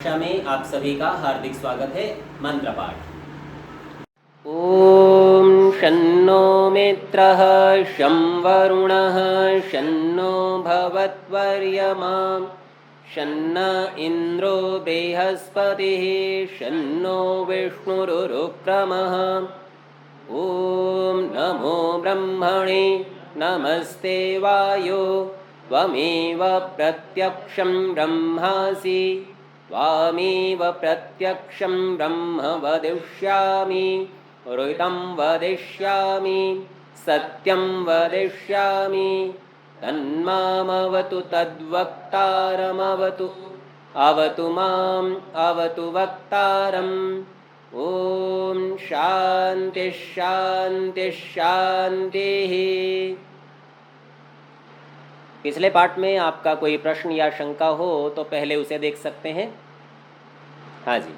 कक्षा में आप सभी का हार्दिक स्वागत है। मंत्र पाठ। ओम शन्नो मित्रः शं वरुणः शन्नो भवत्वर्यमा शन्न इंद्रो बृहस्पतिः शन्नो विष्णुरुक्रमः। ओम नमो ब्रह्मणे नमस्ते वायो त्वमेव प्रत्यक्षं ब्रह्मासि त्वामेव प्रत्यक्षं ब्रह्म वदिष्यामि ऋतं वदिष्यामि सत्यं वदिष्यामि तन्मामवतु तद्वक्तारमवतु अवतु माम् अवतु वक्तारम्। ओम शांति शांति शांति। पिछले पाठ में आपका कोई प्रश्न या शंका हो तो पहले उसे देख सकते हैं। हाँ जी,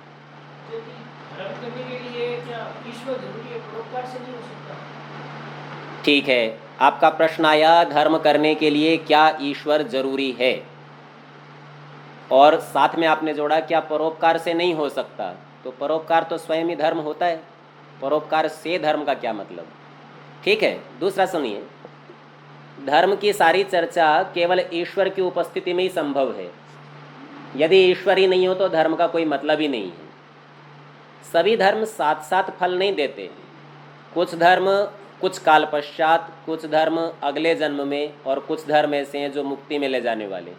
धर्म करने के लिए क्या ईश्वर जरूरी है? परोपकार से नहीं हो सकता? ठीक है। आपका प्रश्न आया धर्म करने के लिए क्या ईश्वर जरूरी है, और साथ में आपने जोड़ा क्या परोपकार से नहीं हो सकता। तो परोपकार तो स्वयं ही धर्म होता है, परोपकार से धर्म का क्या मतलब। ठीक है, दूसरा सुनिए। धर्म की सारी चर्चा केवल ईश्वर की उपस्थिति में ही संभव है। यदि ईश्वर ही नहीं हो तो धर्म का कोई मतलब ही नहीं है। सभी धर्म साथ साथ फल नहीं देते। कुछ धर्म कुछ काल पश्चात, कुछ धर्म अगले जन्म में, और कुछ धर्म ऐसे हैं जो मुक्ति में ले जाने वाले।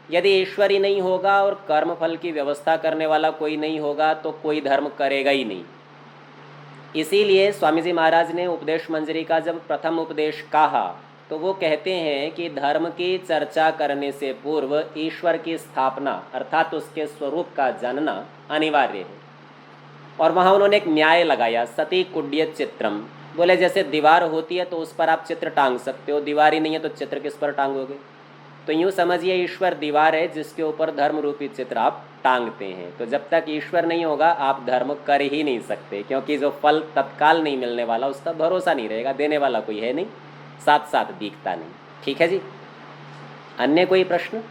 यदि ईश्वर ही नहीं होगा और कर्म फल की व्यवस्था करने वाला कोई नहीं होगा तो कोई धर्म करेगा ही नहीं। इसीलिए स्वामी जी महाराज ने उपदेश मंजरी का जब प्रथम उपदेश कहा तो वो कहते हैं कि धर्म की चर्चा करने से पूर्व ईश्वर की स्थापना अर्थात उसके स्वरूप का जानना अनिवार्य है। और वहाँ उन्होंने एक न्याय लगाया, सती कुड्य चित्रम। बोले जैसे दीवार होती है तो उस पर आप चित्र टांग सकते हो, दीवार ही नहीं है तो चित्र किस पर टांगोगे। तो यूँ समझिए ईश्वर दीवार है जिसके ऊपर धर्म रूपी चित्र आप टांगते हैं। तो जब तक ईश्वर नहीं होगा आप धर्म कर ही नहीं सकते, क्योंकि जो फल तत्काल नहीं मिलने वाला उसका भरोसा नहीं रहेगा, देने वाला कोई है नहीं, साथ साथ दिखता नहीं। ठीक है जी, अन्य कोई प्रश्न?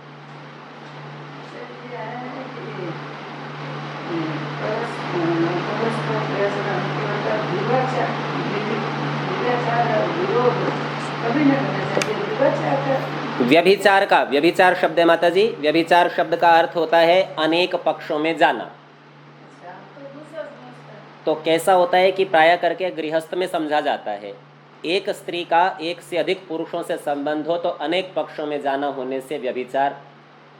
व्यभिचार का व्यभिचार शब्द है माता जी। व्यभिचार शब्द का अर्थ होता है अनेक पक्षों में जाना। तो कैसा होता है कि प्राय करके गृहस्थ में समझा जाता है, एक स्त्री का एक से अधिक पुरुषों से संबंध हो तो अनेक पक्षों में जाना होने से व्यभिचार।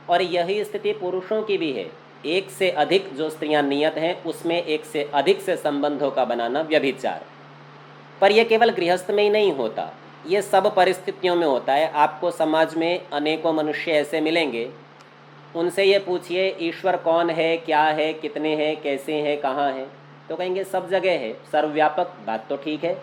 और यही स्थिति पुरुषों की भी है, एक से अधिक जो स्त्रियां नियत हैं उसमें एक से अधिक से संबंधों का बनाना व्यभिचार। पर यह केवल गृहस्थ में ही नहीं होता, ये सब परिस्थितियों में होता है। आपको समाज में अनेकों मनुष्य ऐसे मिलेंगे, उनसे ये पूछिए ईश्वर कौन है, क्या है, कितने हैं, कैसे हैं, कहाँ हैं, तो कहेंगे सब जगह है। सर्वव्यापक बात तो ठीक है,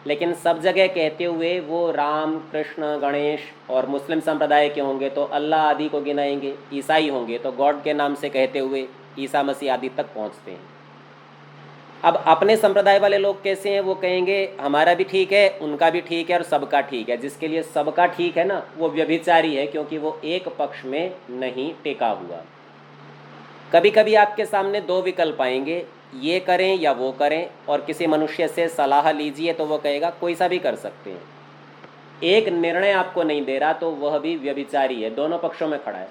लेकिन सब जगह कहते हुए वो राम, कृष्ण, गणेश, और मुस्लिम संप्रदाय के होंगे तो अल्लाह आदि को गिनाएंगे, ईसाई होंगे तो गॉड के नाम से कहते हुए ईसा मसीह आदि तक पहुँचते हैं। अब अपने संप्रदाय वाले लोग कैसे हैं, वो कहेंगे हमारा भी ठीक है, उनका भी ठीक है और सबका ठीक है। जिसके लिए सबका ठीक है ना, वो व्यभिचारी है, क्योंकि वो एक पक्ष में नहीं टिका हुआ। कभी कभी आपके सामने दो विकल्प आएंगे, ये करें या वो करें, और किसी मनुष्य से सलाह लीजिए तो वो कहेगा कोई सा भी कर सकते हैं। एक निर्णय आपको नहीं दे रहा तो वह भी व्यभिचारी है, दोनों पक्षों में खड़ा है।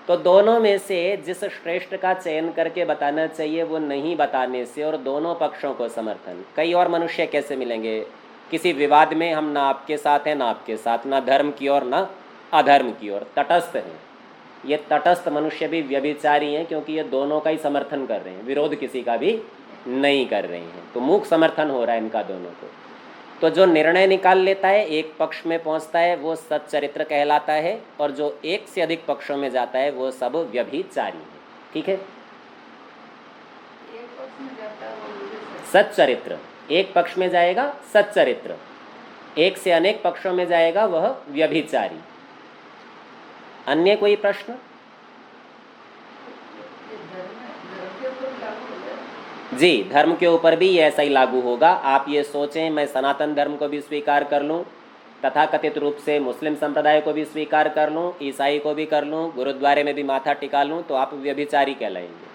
तो दोनों में से जिस श्रेष्ठ का चयन करके बताना चाहिए वो नहीं बताने से, और दोनों पक्षों को समर्थन। कई और मनुष्य कैसे मिलेंगे, किसी विवाद में हम ना आपके साथ हैं ना आपके साथ, ना धर्म की ओर ना अधर्म की ओर, तटस्थ हैं। ये तटस्थ मनुष्य भी व्यभिचारी हैं, क्योंकि ये दोनों का ही समर्थन कर रहे हैं, विरोध किसी का भी नहीं कर रहे हैं। तो मूक समर्थन हो रहा है इनका दोनों को। तो जो निर्णय निकाल लेता है, एक पक्ष में पहुंचता है, वो सच्चरित्र कहलाता है, और जो एक से अधिक पक्षों में जाता है वो सब व्यभिचारी है। ठीक है, सच्चरित्र एक पक्ष में जाएगा सच्चरित्र, एक से अनेक पक्षों में जाएगा वह व्यभिचारी। अन्य कोई प्रश्न? जी, धर्म के ऊपर भी ये ऐसा ही लागू होगा। आप ये सोचें मैं सनातन धर्म को भी स्वीकार कर लूं, तथाकथित रूप से मुस्लिम संप्रदाय को भी स्वीकार कर लूँ, ईसाई को भी कर लूँ, गुरुद्वारे में भी माथा टिका लूँ, तो आप व्यभिचारी कहलाएंगे।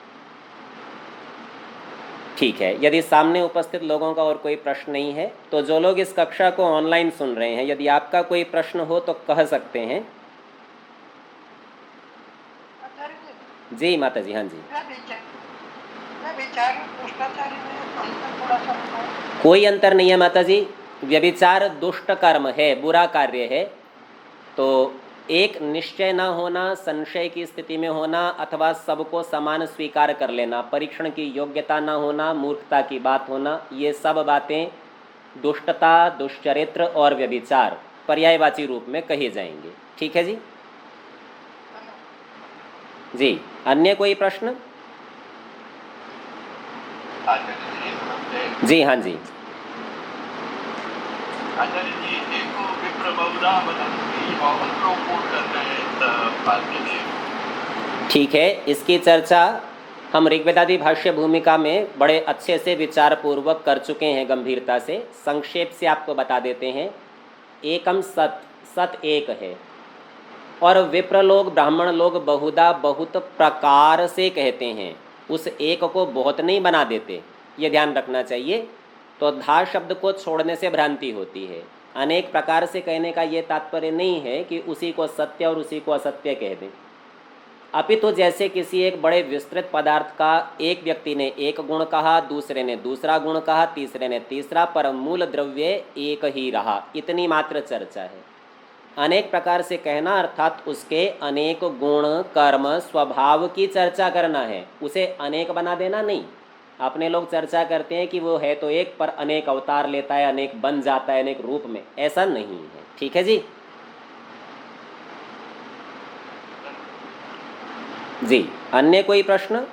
ठीक है, यदि सामने उपस्थित लोगों का और कोई प्रश्न नहीं है तो जो लोग इस कक्षा को ऑनलाइन सुन रहे हैं, यदि आपका कोई प्रश्न हो तो कह सकते हैं। जी माता जी। हाँ जी। कोई अंतर नहीं है माता जी। व्यभिचार दुष्ट कर्म है, बुरा कार्य है। तो एक निश्चय न होना, संशय की स्थिति में होना, अथवा सबको समान स्वीकार कर लेना, परीक्षण की योग्यता न होना, मूर्खता की बात होना, ये सब बातें दुष्टता, दुष्चरित्र और व्यभिचार पर्यायवाची रूप में कहे जाएंगे। ठीक है जी। जी, अन्य कोई प्रश्न? जी हाँ जी। आचार्य जी, एक विप्र बहुधा वदन्ति, बहुत लोग कोट कर रहे हैं इस बात के लिए। ठीक है, इसकी चर्चा हम ऋग्वेदादि भाष्य भूमिका में बड़े अच्छे से विचार पूर्वक कर चुके हैं गंभीरता से। संक्षेप से आपको बता देते हैं। एकम सत, सत एक है, और विप्र लोग, ब्राह्मण लोग बहुधा, बहुत प्रकार से कहते हैं। उस एक को बहुत नहीं बना देते, ये ध्यान रखना चाहिए। तो धा शब्द को छोड़ने से भ्रांति होती है। अनेक प्रकार से कहने का ये तात्पर्य नहीं है कि उसी को सत्य और उसी को असत्य कह दें। अपितु जैसे किसी एक बड़े विस्तृत पदार्थ का एक व्यक्ति ने एक गुण कहा, दूसरे ने दूसरा गुण कहा, तीसरे ने तीसरा, पर मूल द्रव्य एक ही रहा, इतनी मात्र चर्चा है। अनेक प्रकार से कहना अर्थात उसके अनेक गुण, कर्म, स्वभाव की चर्चा करना है, उसे अनेक बना देना नहीं। अपने लोग चर्चा करते हैं कि वो है तो एक, पर अनेक अवतार लेता है, अनेक बन जाता है, अनेक रूप में, ऐसा नहीं है। ठीक है जी। जी, अन्य कोई प्रश्न?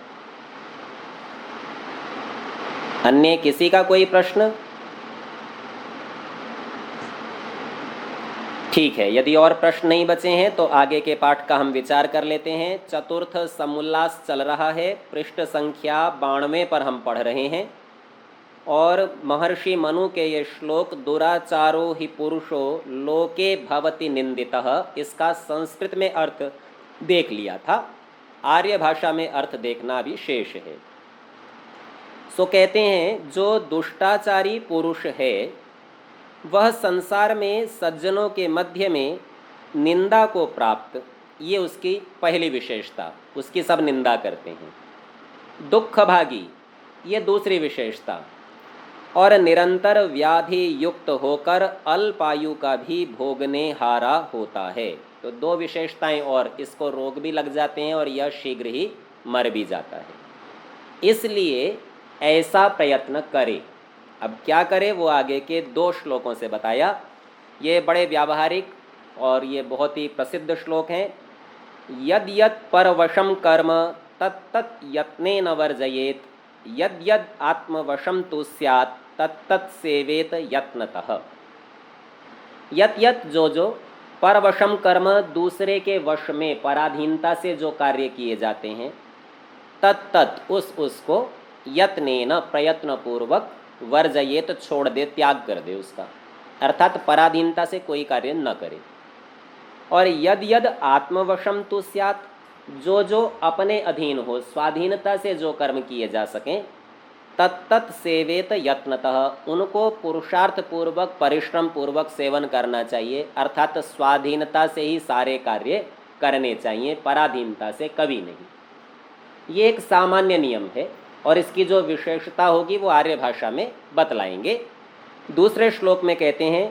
अन्य किसी का कोई प्रश्न? ठीक है, यदि और प्रश्न नहीं बचे हैं तो आगे के पाठ का हम विचार कर लेते हैं। चतुर्थ समुल्लास चल रहा है, पृष्ठ संख्या 92 पर हम पढ़ रहे हैं। और महर्षि मनु के ये श्लोक दुराचारो हि पुरुषो लोके भवति निंदितः, इसका संस्कृत में अर्थ देख लिया था। आर्य भाषा में अर्थ देखना भी शेष है। सो कहते हैं जो दुष्टाचारी पुरुष है वह संसार में सज्जनों के मध्य में निंदा को प्राप्त, ये उसकी पहली विशेषता, उसकी सब निंदा करते हैं। दुख भागी, ये दूसरी विशेषता। और निरंतर व्याधि युक्त होकर अल्पायु का भी भोगने हारा होता है। तो दो विशेषताएं, और इसको रोग भी लग जाते हैं और यह शीघ्र ही मर भी जाता है। इसलिए ऐसा प्रयत्न करे। अब क्या करे वो आगे के 2 श्लोकों से बताया। ये बड़े व्यावहारिक और ये बहुत ही प्रसिद्ध श्लोक हैं। यद यद परवशम कर्म तत्तत् यत्नेन वर्जयेत, यद यद आत्मवशम तु स्यात् तत्तत् सेवेत यत्नतः। यत यत जो परवशम कर्म, दूसरे के वश में पराधीनता से जो कार्य किए जाते हैं, तत्तत् उसको, यत्नेन प्रयत्न पूर्वक, वर्जयेत छोड़ दे, त्याग कर दे उसका, अर्थात पराधीनता से कोई कार्य न करे। और यद यद आत्मवशम तु स्यात्, जो अपने अधीन हो, स्वाधीनता से जो कर्म किए जा सकें, तत्तत् सेवेत यत्नतः, उनको पुरुषार्थ पूर्वक, परिश्रम पूर्वक सेवन करना चाहिए। अर्थात स्वाधीनता से ही सारे कार्य करने चाहिए, पराधीनता से कभी नहीं। ये एक सामान्य नियम है और इसकी जो विशेषता होगी वो आर्य भाषा में बतलाएंगे। दूसरे श्लोक में कहते हैं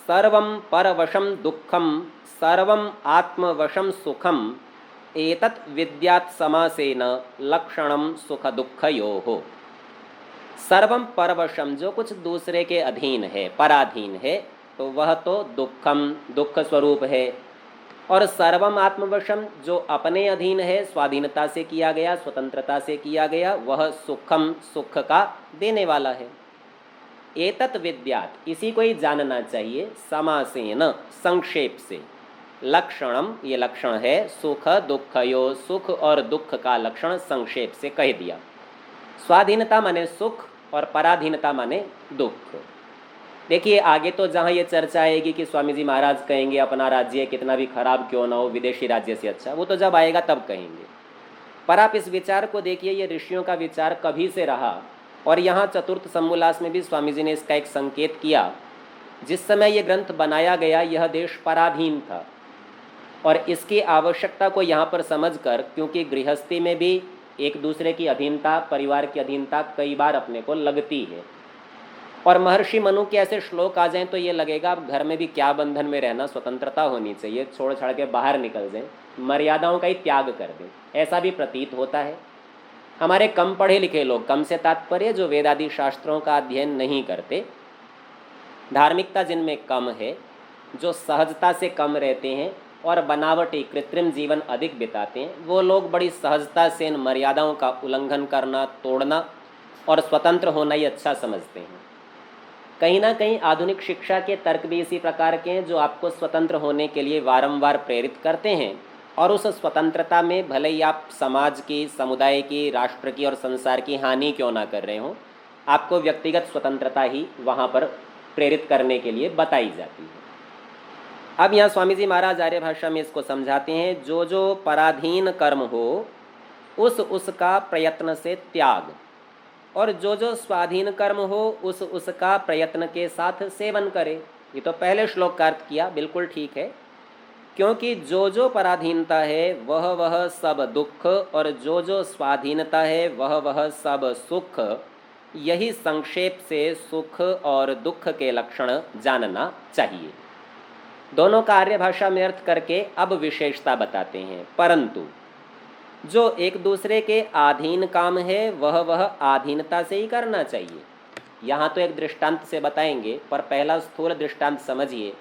सर्वं परवशम दुःखम सर्वं आत्मवशम सुखम एतत् विद्यात् समासेन लक्षणम सुख दुःखयोः। सर्वम परवशम, जो कुछ दूसरे के अधीन है, पराधीन है, तो वह तो दुखम, दुख स्वरूप है। और सर्वम आत्मवशम, जो अपने अधीन है, स्वाधीनता से किया गया, स्वतंत्रता से किया गया, वह सुखम, सुख का देने वाला है। एतत् विद्यात्, इसी को ही जानना चाहिए, समासेन, संक्षेप से। लक्षणम, ये लक्षण है, सुख दुःखयो, सुख और दुख का लक्षण संक्षेप से कह दिया। स्वाधीनता माने सुख और पराधीनता माने दुख। देखिए आगे तो जहाँ ये चर्चा आएगी कि स्वामी जी महाराज कहेंगे अपना राज्य कितना भी खराब क्यों ना हो, विदेशी राज्य से अच्छा, वो तो जब आएगा तब कहेंगे। पर आप इस विचार को देखिए, ये ऋषियों का विचार कभी से रहा, और यहाँ चतुर्थ समोल्लास में भी स्वामी जी ने इसका एक संकेत किया। जिस समय ये ग्रंथ बनाया गया यह देश पराधीन था, और इसकी आवश्यकता को यहाँ पर समझकर, क्योंकि गृहस्थी में भी एक दूसरे की अधीनता, परिवार की अधीनता कई बार अपने को लगती है, और महर्षि मनु के ऐसे श्लोक आ जाएं तो ये लगेगा अब घर में भी क्या बंधन में रहना, स्वतंत्रता होनी चाहिए, छोड़ छाड़ के बाहर निकल जाएं, मर्यादाओं का ही त्याग कर दें, ऐसा भी प्रतीत होता है। हमारे कम पढ़े लिखे लोग, कम से तात्पर्य जो वेद आदि शास्त्रों का अध्ययन नहीं करते, धार्मिकता जिनमें कम है, जो सहजता से कम रहते हैं और बनावटी कृत्रिम जीवन अधिक बिताते हैं, वो लोग बड़ी सहजता से इन मर्यादाओं का उल्लंघन करना, तोड़ना और स्वतंत्र होना ही अच्छा समझते हैं। कहीं ना कहीं आधुनिक शिक्षा के तर्क भी इसी प्रकार के हैं, जो आपको स्वतंत्र होने के लिए वारंवार प्रेरित करते हैं, और उस स्वतंत्रता में भले ही आप समाज की, समुदाय की, राष्ट्र की और संसार की हानि क्यों ना कर रहे हो, आपको व्यक्तिगत स्वतंत्रता ही वहाँ पर प्रेरित करने के लिए बताई जाती है। अब यहाँ स्वामी जी महाराज आर्य भाषा में इसको समझाते हैं, जो जो पराधीन कर्म हो उसका प्रयत्न से त्याग, और जो जो स्वाधीन कर्म हो उसका प्रयत्न के साथ सेवन करे। ये तो पहले श्लोक का अर्थ किया, बिल्कुल ठीक है, क्योंकि जो जो पराधीनता है वह सब दुख, और जो जो स्वाधीनता है वह सब सुख। यही संक्षेप से सुख और दुख के लक्षण जानना चाहिए। दोनों का आर्य भाषा में अर्थ करके अब विशेषता बताते हैं। परंतु जो एक दूसरे के अधीन काम है वह अधीनता से ही करना चाहिए। यहाँ तो एक दृष्टांत से बताएंगे, पर पहला स्थूल दृष्टांत समझिए।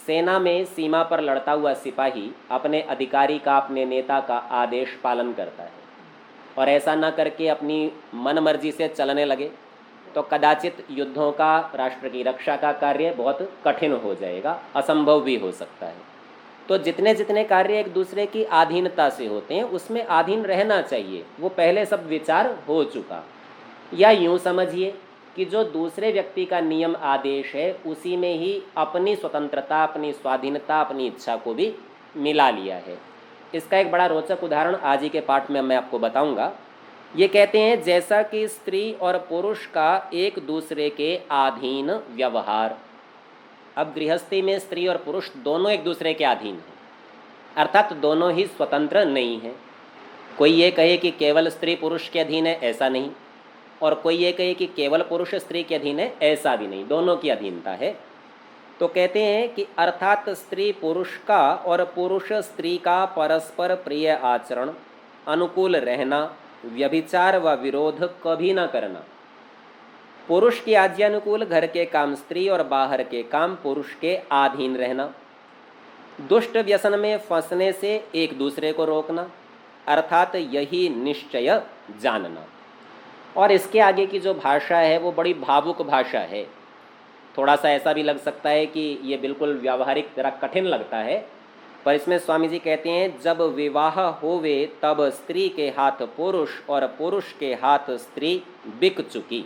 सेना में सीमा पर लड़ता हुआ सिपाही अपने अधिकारी का, अपने नेता का आदेश पालन करता है, और ऐसा न करके अपनी मन मर्जी से चलने लगे तो कदाचित युद्धों का, राष्ट्र की रक्षा का कार्य बहुत कठिन हो जाएगा, असंभव भी हो सकता है। तो जितने जितने कार्य एक दूसरे की अधीनता से होते हैं उसमें अधीन रहना चाहिए, वो पहले सब विचार हो चुका। या यूँ समझिए कि जो दूसरे व्यक्ति का नियम आदेश है उसी में ही अपनी स्वतंत्रता, अपनी स्वाधीनता, अपनी इच्छा को भी मिला लिया है। इसका एक बड़ा रोचक उदाहरण आज ही के पाठ में मैं आपको बताऊंगा। ये कहते हैं जैसा कि स्त्री और पुरुष का एक दूसरे के अधीन व्यवहार। अब गृहस्थी में स्त्री और पुरुष दोनों एक दूसरे के अधीन हैं, अर्थात दोनों ही स्वतंत्र नहीं हैं। कोई ये कहे कि केवल स्त्री पुरुष के अधीन है, ऐसा नहीं, और कोई ये कहे कि केवल पुरुष स्त्री के अधीन है, ऐसा भी नहीं, दोनों की अधीनता है। तो कहते हैं कि अर्थात स्त्री पुरुष का और पुरुष स्त्री का परस्पर प्रिय आचरण, अनुकूल रहना, व्यभिचार व विरोध कभी न करना। पुरुष की आज्ञानुकूल घर के काम स्त्री और बाहर के काम पुरुष के अधीन रहना। दुष्ट व्यसन में फंसने से एक दूसरे को रोकना, अर्थात यही निश्चय जानना। और इसके आगे की जो भाषा है वो बड़ी भावुक भाषा है। थोड़ा सा ऐसा भी लग सकता है कि ये बिल्कुल व्यावहारिक, जरा कठिन लगता है, पर इसमें स्वामी जी कहते हैं जब विवाह होवे तब स्त्री के हाथ पुरुष और पुरुष के हाथ स्त्री बिक चुकी।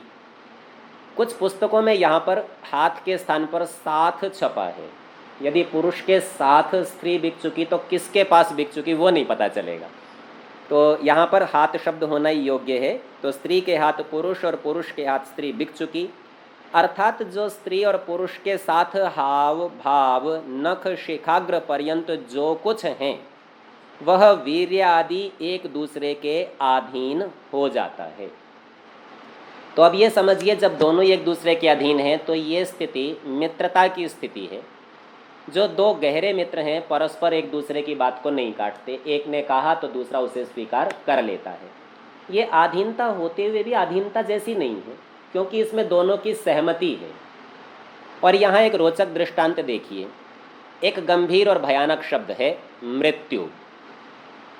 कुछ पुस्तकों में यहाँ पर हाथ के स्थान पर साथ छपा है। यदि पुरुष के साथ स्त्री बिक चुकी तो किसके पास बिक चुकी वो नहीं पता चलेगा। तो यहाँ पर हाथ शब्द होना ही योग्य है। तो स्त्री के हाथ पुरुष और पुरुष के हाथ स्त्री बिक चुकी, अर्थात जो स्त्री और पुरुष के साथ हाव भाव नख शिखाग्र पर्यंत जो कुछ हैं वह वीर्य आदि एक दूसरे के अधीन हो जाता है। तो अब ये समझिए जब दोनों एक दूसरे के अधीन हैं तो ये स्थिति मित्रता की स्थिति है। जो दो गहरे मित्र हैं परस्पर एक दूसरे की बात को नहीं काटते, एक ने कहा तो दूसरा उसे स्वीकार कर लेता है। ये अधीनता होते हुए भी अधीनता जैसी नहीं है, क्योंकि इसमें दोनों की सहमति है। और यहाँ एक रोचक दृष्टांत देखिए। एक गंभीर और भयानक शब्द है मृत्यु।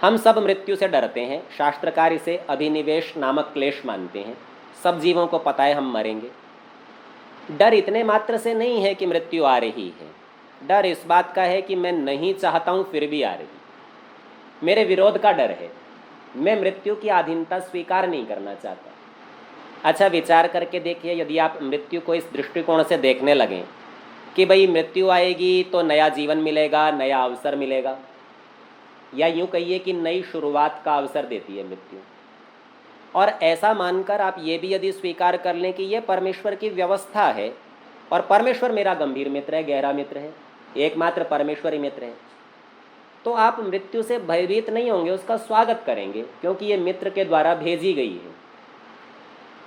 हम सब मृत्यु से डरते हैं, शास्त्रकार इसे अभिनिवेश नामक क्लेश मानते हैं। सब जीवों को पता है हम मरेंगे। डर इतने मात्र से नहीं है कि मृत्यु आ रही है, डर इस बात का है कि मैं नहीं चाहता हूँ फिर भी आ रही, मेरे विरोध का डर है। मैं मृत्यु की अधीनता स्वीकार नहीं करना चाहता। अच्छा, विचार करके देखिए, यदि आप मृत्यु को इस दृष्टिकोण से देखने लगें कि भाई मृत्यु आएगी तो नया जीवन मिलेगा, नया अवसर मिलेगा, या यूँ कहिए कि नई शुरुआत का अवसर देती है मृत्यु, और ऐसा मानकर आप ये भी यदि स्वीकार कर लें कि ये परमेश्वर की व्यवस्था है और परमेश्वर मेरा गंभीर मित्र है, गहरा मित्र है, एकमात्र परमेश्वर ही मित्र है, तो आप मृत्यु से भयभीत नहीं होंगे, उसका स्वागत करेंगे, क्योंकि ये मित्र के द्वारा भेजी गई है।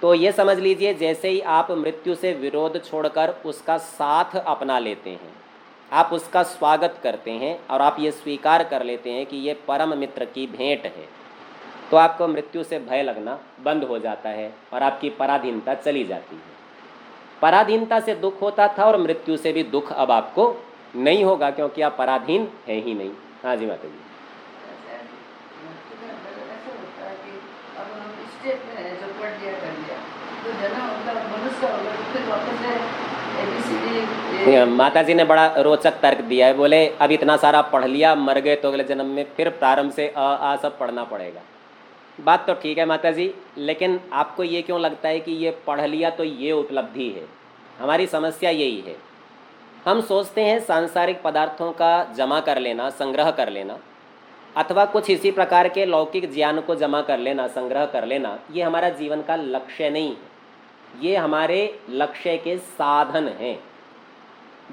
तो ये समझ लीजिए, जैसे ही आप मृत्यु से विरोध छोड़कर उसका साथ अपना लेते हैं, आप उसका स्वागत करते हैं और आप ये स्वीकार कर लेते हैं कि ये परम मित्र की भेंट है, तो आपको मृत्यु से भय लगना बंद हो जाता है और आपकी पराधीनता चली जाती है। पराधीनता से दुख होता था और मृत्यु से भी दुख अब आपको नहीं होगा, क्योंकि आप पराधीन है ही नहीं। हाँ जी माता जी। ऐसा होता है कि अब हम स्टेप में है, जो पढ़ लिया कर लिया, तो जन्म मतलब मनुष्य होगा, तो फिर वापस है ABCD। माता जी ने बड़ा रोचक तर्क दिया है, बोले अब इतना सारा पढ़ लिया, मर गए तो अगले जन्म में फिर प्रारंभ से अ आ सब पढ़ना पड़ेगा। बात तो ठीक है माता जी, लेकिन आपको ये क्यों लगता है कि ये पढ़ लिया तो ये उपलब्धि है? हमारी समस्या यही है, हम सोचते हैं सांसारिक पदार्थों का जमा कर लेना, संग्रह कर लेना, अथवा कुछ इसी प्रकार के लौकिक ज्ञान को जमा कर लेना, संग्रह कर लेना, ये हमारा जीवन का लक्ष्य नहीं है, ये हमारे लक्ष्य के साधन हैं।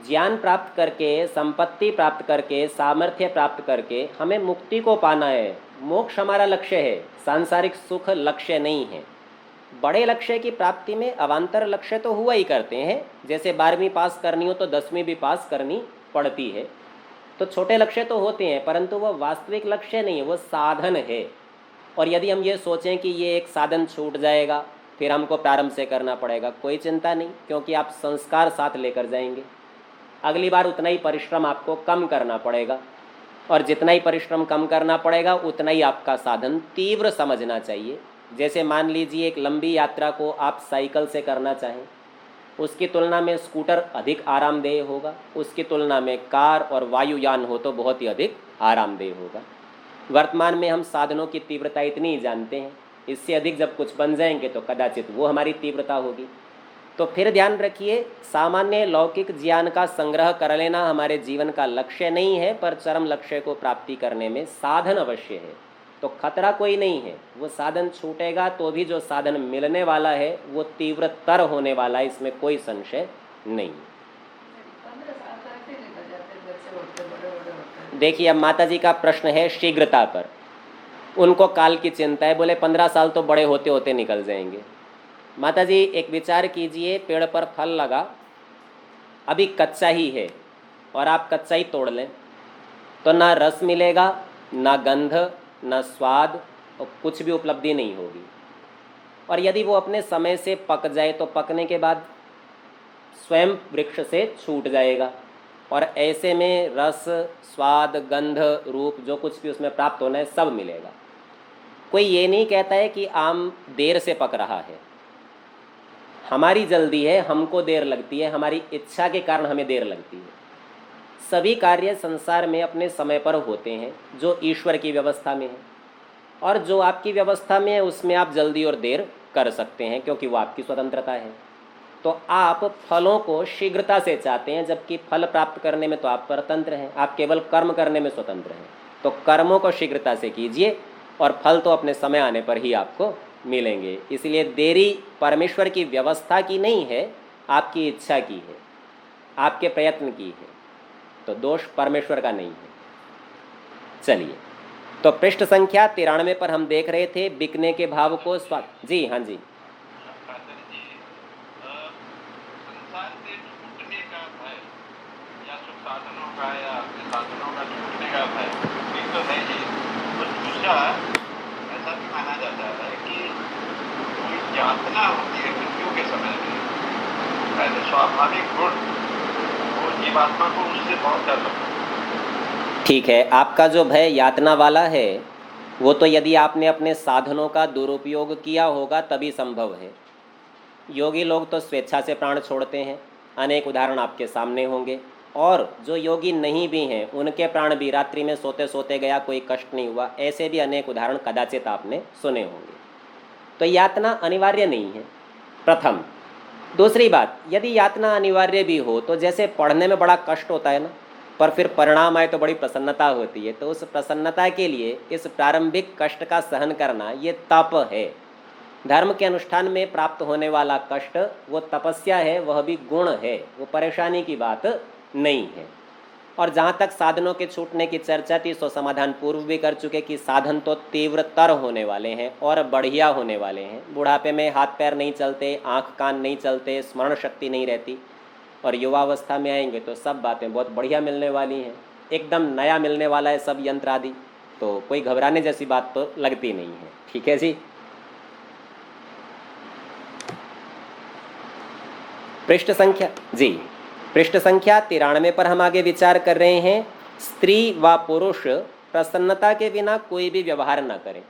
ज्ञान प्राप्त करके, संपत्ति प्राप्त करके, सामर्थ्य प्राप्त करके हमें मुक्ति को पाना है, मोक्ष हमारा लक्ष्य है, सांसारिक सुख लक्ष्य नहीं है। बड़े लक्ष्य की प्राप्ति में अवान्तर लक्ष्य तो हुआ ही करते हैं, जैसे 12वीं पास करनी हो तो 10वीं भी पास करनी पड़ती है, तो छोटे लक्ष्य तो होते हैं, परंतु वह वास्तविक लक्ष्य नहीं है, वो साधन है। और यदि हम ये सोचें कि ये एक साधन छूट जाएगा फिर हमको प्रारंभ से करना पड़ेगा, कोई चिंता नहीं, क्योंकि आप संस्कार साथ लेकर जाएंगे। अगली बार उतना ही परिश्रम आपको कम करना पड़ेगा, और जितना ही परिश्रम कम करना पड़ेगा उतना ही आपका साधन तीव्र समझना चाहिए। जैसे मान लीजिए एक लंबी यात्रा को आप साइकिल से करना चाहें, उसकी तुलना में स्कूटर अधिक आरामदेह होगा, उसकी तुलना में कार और वायुयान हो तो बहुत ही अधिक आरामदेह होगा। वर्तमान में हम साधनों की तीव्रता इतनी ही जानते हैं, इससे अधिक जब कुछ बन जाएंगे तो कदाचित वो हमारी तीव्रता होगी। तो फिर ध्यान रखिए, सामान्य लौकिक ज्ञान का संग्रह कर लेना हमारे जीवन का लक्ष्य नहीं है, पर चरम लक्ष्य को प्राप्ति करने में साधन अवश्य है। तो खतरा कोई नहीं है, वो साधन छूटेगा तो भी जो साधन मिलने वाला है वो तीव्रतर होने वाला है, इसमें कोई संशय नहीं। 15 साल तक ऐसे निकल जाते हैं, बच्चे होते बड़े बड़े होते हैं। देखिए, अब माता जी का प्रश्न है शीघ्रता पर, उनको काल की चिंता है, बोले 15 साल तो बड़े होते होते निकल जाएंगे। माता जी एक विचार कीजिए, पेड़ पर फल लगा, अभी कच्चा ही है और आप कच्चा ही तोड़ लें तो ना रस मिलेगा, ना गंध, ना स्वाद, और कुछ भी उपलब्धि नहीं होगी। और यदि वो अपने समय से पक जाए तो पकने के बाद स्वयं वृक्ष से छूट जाएगा, और ऐसे में रस, स्वाद, गंध, रूप जो कुछ भी उसमें प्राप्त होना है सब मिलेगा। कोई ये नहीं कहता है कि आम देर से पक रहा है, हमारी जल्दी है, हमको देर लगती है, हमारी इच्छा के कारण हमें देर लगती है। सभी कार्य संसार में अपने समय पर होते हैं, जो ईश्वर की व्यवस्था में है, और जो आपकी व्यवस्था में है उसमें आप जल्दी और देर कर सकते हैं, क्योंकि वो आपकी स्वतंत्रता है। तो आप फलों को शीघ्रता से चाहते हैं, जबकि फल प्राप्त करने में तो आप स्वतंत्र हैं, आप केवल कर्म करने में स्वतंत्र हैं। तो कर्मों को शीघ्रता से कीजिए और फल तो अपने समय आने पर ही आपको मिलेंगे। इसलिए देरी परमेश्वर की व्यवस्था की नहीं है, आपकी इच्छा की है, आपके प्रयत्न की है, तो दोष परमेश्वर का नहीं है। चलिए, तो पृष्ठ संख्या 93 पर हम देख रहे थे बिकने के भाव को जी हाँ जी। फादर जी, संसार से छूटने का भय या सुख साधनों का या अपने साधनों का छूटने का भय एक तो है ही, और दूसरा ऐसा भी माना जाता है कि कोई यातना होती है मृत्यु के समय में, ऐसे स्वाभाविक गुण वो जीवात्मा को उससे बहुत डर लगता है। ठीक है, आपका जो भय यातना वाला है वो तो यदि आपने अपने साधनों का दुरुपयोग किया होगा तभी संभव है। योगी लोग तो स्वेच्छा से प्राण छोड़ते हैं, अनेक उदाहरण आपके सामने होंगे। और जो योगी नहीं भी हैं उनके प्राण भी रात्रि में सोते सोते गया, कोई कष्ट नहीं हुआ, ऐसे भी अनेक उदाहरण कदाचित आपने सुने होंगे। तो यातना अनिवार्य नहीं है, प्रथम। दूसरी बात, यदि यातना अनिवार्य भी हो तो जैसे पढ़ने में बड़ा कष्ट होता है ना, पर फिर परिणाम आए तो बड़ी प्रसन्नता होती है, तो उस प्रसन्नता के लिए इस प्रारंभिक कष्ट का सहन करना ये तप है। धर्म के अनुष्ठान में प्राप्त होने वाला कष्ट वो तपस्या है, वह भी गुण है, वो परेशानी की बात नहीं है। और जहाँ तक साधनों के छूटने की चर्चा थी, सो समाधान पूर्व भी कर चुके कि साधन तो तीव्रतर होने वाले हैं और बढ़िया होने वाले हैं। बुढ़ापे में हाथ पैर नहीं चलते, आँख कान नहीं चलते, स्मरण शक्ति नहीं रहती, और युवावस्था में आएंगे तो सब बातें बहुत बढ़िया मिलने वाली हैं, एकदम नया मिलने वाला है सब यंत्र आदि, तो कोई घबराने जैसी बात तो लगती नहीं है। ठीक है जी। पृष्ठ संख्या जी, पृष्ठ संख्या 93 पर हम आगे विचार कर रहे हैं। स्त्री व पुरुष प्रसन्नता के बिना कोई भी व्यवहार न करें।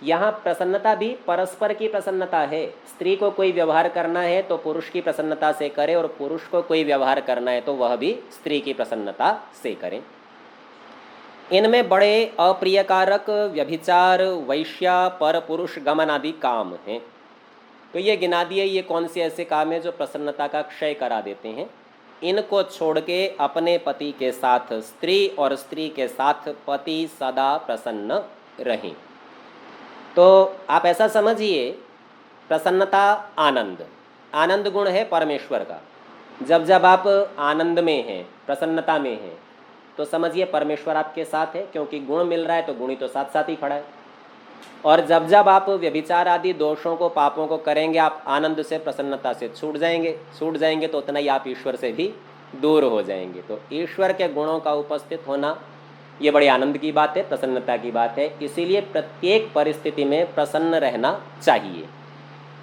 यहाँ प्रसन्नता भी परस्पर की प्रसन्नता है। स्त्री को कोई व्यवहार करना है तो पुरुष की प्रसन्नता से करे, और पुरुष को कोई व्यवहार करना है तो वह भी स्त्री की प्रसन्नता से करें। इनमें बड़े अप्रियकारक व्यभिचार, वैश्या, पर पुरुष गमन आदि काम हैं। तो ये गिना दिए ये कौन से ऐसे काम हैं जो प्रसन्नता का क्षय करा देते हैं। इनको छोड़ के अपने पति के साथ स्त्री और स्त्री के साथ पति सदा प्रसन्न रहें। तो आप ऐसा समझिए, प्रसन्नता आनंद, आनंद गुण है परमेश्वर का। जब जब आप आनंद में हैं, प्रसन्नता में हैं, तो समझिए परमेश्वर आपके साथ है, क्योंकि गुण मिल रहा है तो गुण ही तो साथ साथ ही खड़ा है। और जब जब आप व्यभिचार आदि दोषों को, पापों को करेंगे, आप आनंद से, प्रसन्नता से छूट जाएंगे तो उतना ही आप ईश्वर से भी दूर हो जाएंगे। तो ईश्वर के गुणों का उपस्थित होना ये बड़ी आनंद की बात है, प्रसन्नता की बात है। इसीलिए प्रत्येक परिस्थिति में प्रसन्न रहना चाहिए।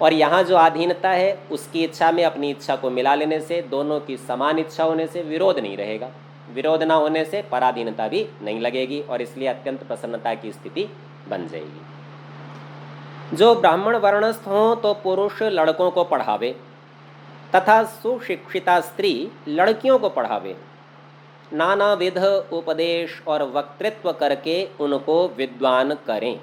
और यहाँ जो अधीनता है, उसकी इच्छा में अपनी इच्छा को मिला लेने से, दोनों की समान इच्छा होने से विरोध नहीं रहेगा। विरोध ना होने से पराधीनता भी नहीं लगेगी, और इसलिए अत्यंत प्रसन्नता की स्थिति बन जाएगी। जो ब्राह्मण वर्णस्थ हों तो पुरुष लड़कों को पढ़ावे, तथा सुशिक्षिता स्त्री लड़कियों को पढ़ावे। नानाविध उपदेश और वक्तृत्व करके उनको विद्वान करें।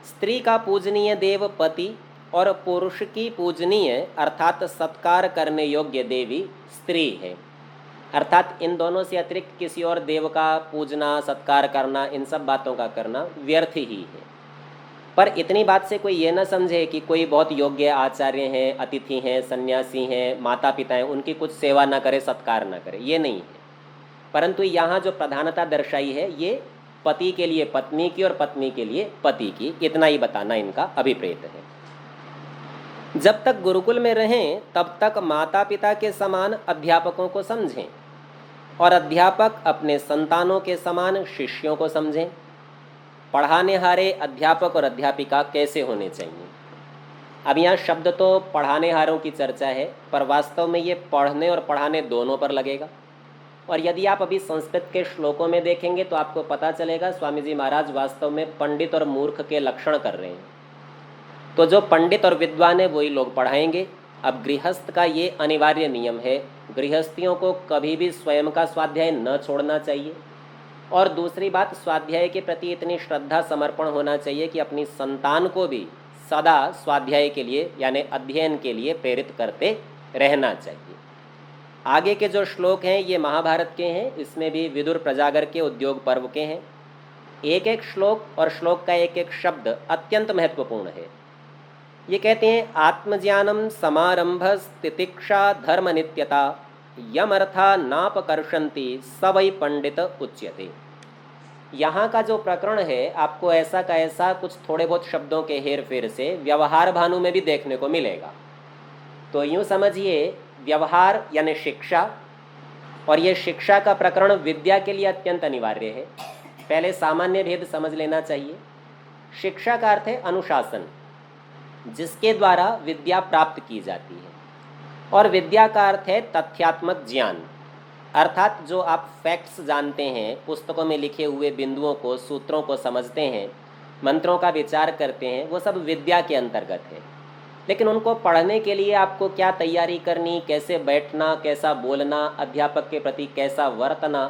स्त्री का पूजनीय देव पति और पुरुष की पूजनीय अर्थात सत्कार करने योग्य देवी स्त्री है। अर्थात इन दोनों से अतिरिक्त किसी और देव का पूजना, सत्कार करना, इन सब बातों का करना व्यर्थ ही है। पर इतनी बात से कोई ये न समझे कि कोई बहुत योग्य आचार्य हैं, अतिथि हैं, सन्यासी हैं, माता पिता हैं, उनकी कुछ सेवा न करे, सत्कार न करे, ये नहीं है। परंतु यहाँ जो प्रधानता दर्शाई है, ये पति के लिए पत्नी की और पत्नी के लिए पति की, इतना ही बताना इनका अभिप्रेत है। जब तक गुरुकुल में रहें तब तक माता पिता के समान अध्यापकों को समझें, और अध्यापक अपने संतानों के समान शिष्यों को समझें। पढ़ाने हारे अध्यापक और अध्यापिका कैसे होने चाहिए। अब यहाँ शब्द तो पढ़ाने हारों की चर्चा है, पर वास्तव में ये पढ़ने और पढ़ाने दोनों पर लगेगा। और यदि आप अभी संस्कृत के श्लोकों में देखेंगे तो आपको पता चलेगा स्वामी जी महाराज वास्तव में पंडित और मूर्ख के लक्षण कर रहे हैं। तो जो पंडित और विद्वान है वही लोग पढ़ाएंगे। अब गृहस्थ का ये अनिवार्य नियम है, गृहस्थियों को कभी भी स्वयं का स्वाध्याय न छोड़ना चाहिए। और दूसरी बात, स्वाध्याय के प्रति इतनी श्रद्धा, समर्पण होना चाहिए कि अपनी संतान को भी सदा स्वाध्याय के लिए यानी अध्ययन के लिए प्रेरित करते रहना चाहिए। आगे के जो श्लोक हैं ये महाभारत के हैं, इसमें भी विदुर प्रजागर के उद्योग पर्व के हैं। एक एक श्लोक और श्लोक का एक एक शब्द अत्यंत महत्वपूर्ण है। ये कहते हैं, आत्मज्ञानम समारंभ स्थितिक्षा धर्म नित्यता यमर्था नापकर्षन्ति स वै पंडित उच्यते। यहाँ का जो प्रकरण है आपको ऐसा का ऐसा कुछ थोड़े बहुत शब्दों के हेर फेर से व्यवहार भानु में भी देखने को मिलेगा। तो यूँ समझिए, व्यवहार यानी शिक्षा, और ये शिक्षा का प्रकरण विद्या के लिए अत्यंत अनिवार्य है। पहले सामान्य भेद समझ लेना चाहिए। शिक्षा का अर्थ है अनुशासन, जिसके द्वारा विद्या प्राप्त की जाती है। और विद्या का अर्थ है तथ्यात्मक ज्ञान, अर्थात जो आप फैक्ट्स जानते हैं, पुस्तकों में लिखे हुए बिंदुओं को, सूत्रों को समझते हैं, मंत्रों का विचार करते हैं, वो सब विद्या के अंतर्गत है। लेकिन उनको पढ़ने के लिए आपको क्या तैयारी करनी, कैसे बैठना, कैसा बोलना, अध्यापक के प्रति कैसा वर्तना,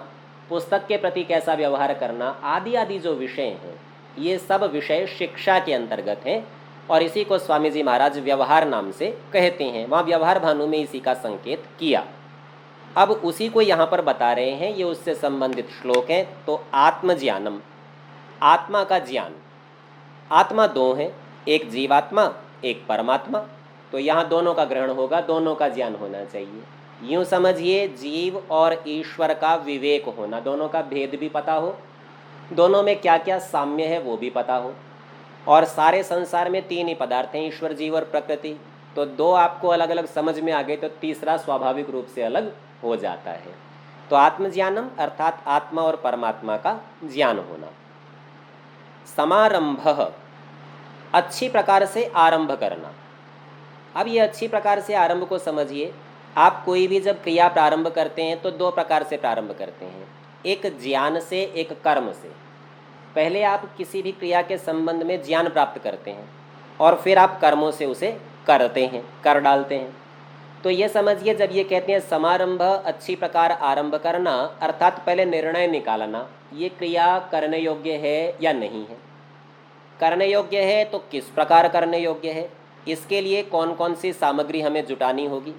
पुस्तक के प्रति कैसा व्यवहार करना, आदि आदि जो विषय हैं, ये सब विषय शिक्षा के अंतर्गत हैं। और इसी को स्वामी जी महाराज व्यवहार नाम से कहते हैं। वहाँ व्यवहार भानु में इसी का संकेत किया। अब उसी को यहाँ पर बता रहे हैं, ये उससे संबंधित श्लोक है। तो आत्मज्ञानम, आत्मा का ज्ञान। आत्मा दो हैं, एक जीवात्मा एक परमात्मा। तो यहाँ दोनों का ग्रहण होगा, दोनों का ज्ञान होना चाहिए। यूँ समझिए जीव और ईश्वर का विवेक होना, दोनों का भेद भी पता हो, दोनों में क्या क्या साम्य है वो भी पता हो। और सारे संसार में तीन ही पदार्थ हैं, ईश्वर जीव और प्रकृति। तो दो आपको अलग अलग समझ में आ गए तो तीसरा स्वाभाविक रूप से अलग हो जाता है। तो आत्मज्ञानम अर्थात आत्मा और परमात्मा का ज्ञान होना। समारंभ, अच्छी प्रकार से आरंभ करना। अब ये अच्छी प्रकार से आरंभ को समझिए। आप कोई भी जब क्रिया प्रारंभ करते हैं तो दो प्रकार से प्रारंभ करते हैं, एक ज्ञान से, एक कर्म से। पहले आप किसी भी क्रिया के संबंध में ज्ञान प्राप्त करते हैं और फिर आप कर्मों से उसे करते हैं, कर डालते हैं। तो ये समझिए जब ये कहते हैं समारंभ, अच्छी प्रकार आरंभ करना, अर्थात पहले निर्णय निकालना ये क्रिया करने योग्य है या नहीं है। करने योग्य है तो किस प्रकार करने योग्य है, इसके लिए कौन कौन सी सामग्री हमें जुटानी होगी।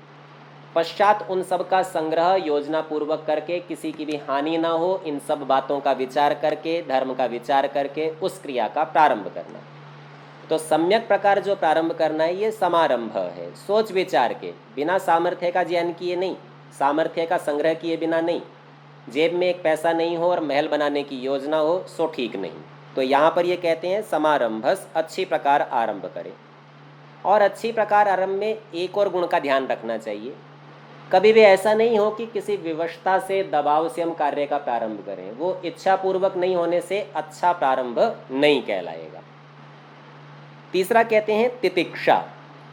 पश्चात उन सब का संग्रह योजना पूर्वक करके, किसी की भी हानि ना हो, इन सब बातों का विचार करके, धर्म का विचार करके उस क्रिया का प्रारंभ करना। तो सम्यक प्रकार जो प्रारंभ करना है ये समारंभ है, सोच विचार के, बिना सामर्थ्य का ज्ञान किए नहीं, सामर्थ्य का संग्रह किए बिना नहीं। जेब में एक पैसा नहीं हो और महल बनाने की योजना हो सो ठीक नहीं। तो यहाँ पर ये कहते हैं समारंभस, अच्छी प्रकार आरंभ करें। और अच्छी प्रकार आरंभ में एक और गुण का ध्यान रखना चाहिए, कभी भी ऐसा नहीं हो कि किसी विवशता से, दबाव से हम कार्य का प्रारंभ करें। वो इच्छा पूर्वक नहीं होने से अच्छा प्रारंभ नहीं कहलाएगा। तीसरा कहते हैं तितिक्षा।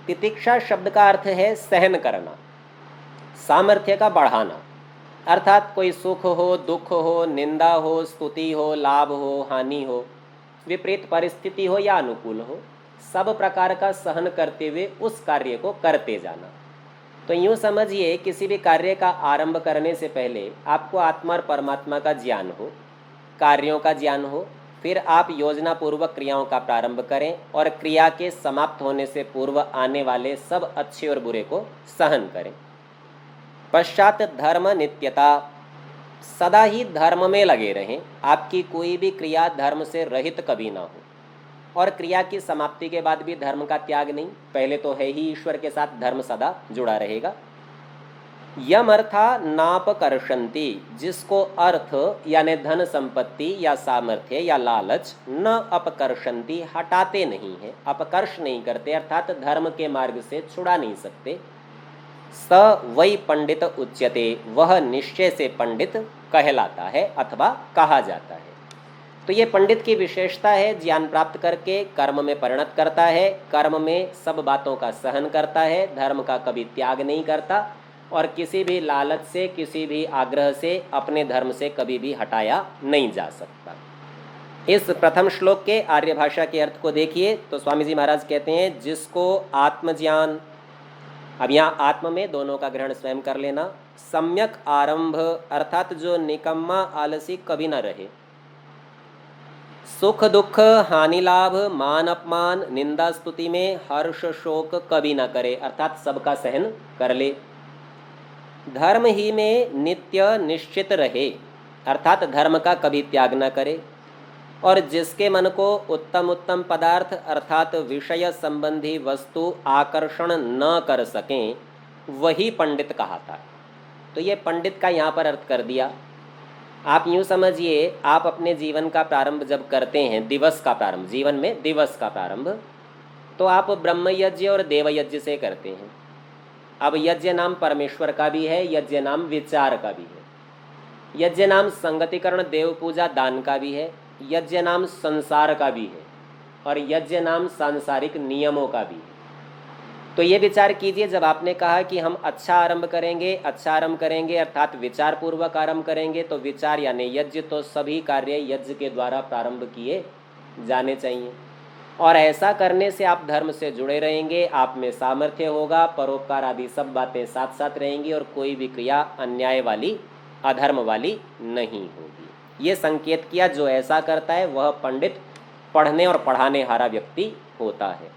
तितिक्षा शब्द का अर्थ है सहन करना, सामर्थ्य का बढ़ाना। अर्थात कोई सुख हो, दुख हो, निंदा हो, स्तुति हो, लाभ हो, हानि हो, विपरीत परिस्थिति हो या अनुकूल हो, सब प्रकार का सहन करते हुए उस कार्य को करते जाना। तो यूँ समझिए किसी भी कार्य का आरंभ करने से पहले आपको आत्मा और परमात्मा का ज्ञान हो, कार्यों का ज्ञान हो, फिर आप योजना पूर्वक क्रियाओं का प्रारंभ करें और क्रिया के समाप्त होने से पूर्व आने वाले सब अच्छे और बुरे को सहन करें। पश्चात धर्म नित्यता, सदा ही धर्म में लगे रहें। आपकी कोई भी क्रिया धर्म से रहित कभी ना हो, और क्रिया की समाप्ति के बाद भी धर्म का त्याग नहीं। पहले तो है ही ईश्वर के साथ धर्म सदा जुड़ा रहेगा। यम अर्था नापकर्षंती, जिसको अर्थ यानी धन संपत्ति या सामर्थ्य या लालच न अपकर्षंती, हटाते नहीं है, अपकर्ष नहीं करते, अर्थात धर्म के मार्ग से छुड़ा नहीं सकते। स वै पंडित उच्यते, वह निश्चय से पंडित कहलाता है अथवा कहा जाता है। तो ये पंडित की विशेषता है, ज्ञान प्राप्त करके कर्म में परिणत करता है, कर्म में सब बातों का सहन करता है, धर्म का कभी त्याग नहीं करता और किसी भी लालच से, किसी भी आग्रह से अपने धर्म से कभी भी हटाया नहीं जा सकता। इस प्रथम श्लोक के आर्य भाषा के अर्थ को देखिए तो स्वामी जी महाराज कहते हैं जिसको आत्मज्ञान, अब यहाँ आत्म में दोनों का ग्रहण स्वयं कर लेना, सम्यक आरंभ अर्थात जो निकम्मा आलसी कभी न रहे, सुख दुख हानि लाभ मान अपमान निंदा स्तुति में हर्ष शोक कभी न करे, अर्थात सबका सहन कर ले, धर्म ही में नित्य निश्चित रहे, अर्थात धर्म का कभी त्याग न करे, और जिसके मन को उत्तम उत्तम पदार्थ अर्थात विषय संबंधी वस्तु आकर्षण न कर सकें वही पंडित कहाता है। तो ये पंडित का यहाँ पर अर्थ कर दिया। आप यूँ समझिए, आप अपने जीवन का प्रारंभ जब करते हैं, दिवस का प्रारंभ, जीवन में दिवस का प्रारंभ, तो आप ब्रह्म यज्ञ और देव यज्ञ से करते हैं। अब यज्ञ नाम परमेश्वर का भी है, यज्ञ नाम विचार का भी है, यज्ञ नाम संगतिकरण देव पूजा दान का भी है, यज्ञ नाम संसार का भी है और यज्ञ नाम सांसारिक नियमों का भी है। तो ये विचार कीजिए, जब आपने कहा कि हम अच्छा आरंभ करेंगे, अच्छा आरंभ करेंगे अर्थात विचार पूर्वक आरंभ करेंगे, तो विचार यानी यज्ञ, तो सभी कार्य यज्ञ के द्वारा प्रारंभ किए जाने चाहिए और ऐसा करने से आप धर्म से जुड़े रहेंगे, आप में सामर्थ्य होगा, परोपकार आदि सब बातें साथ साथ रहेंगी और कोई भी क्रिया अन्याय वाली, अधर्म वाली नहीं होगी। ये संकेत किया, जो ऐसा करता है वह पंडित, पढ़ने और पढ़ाने हारा व्यक्ति होता है।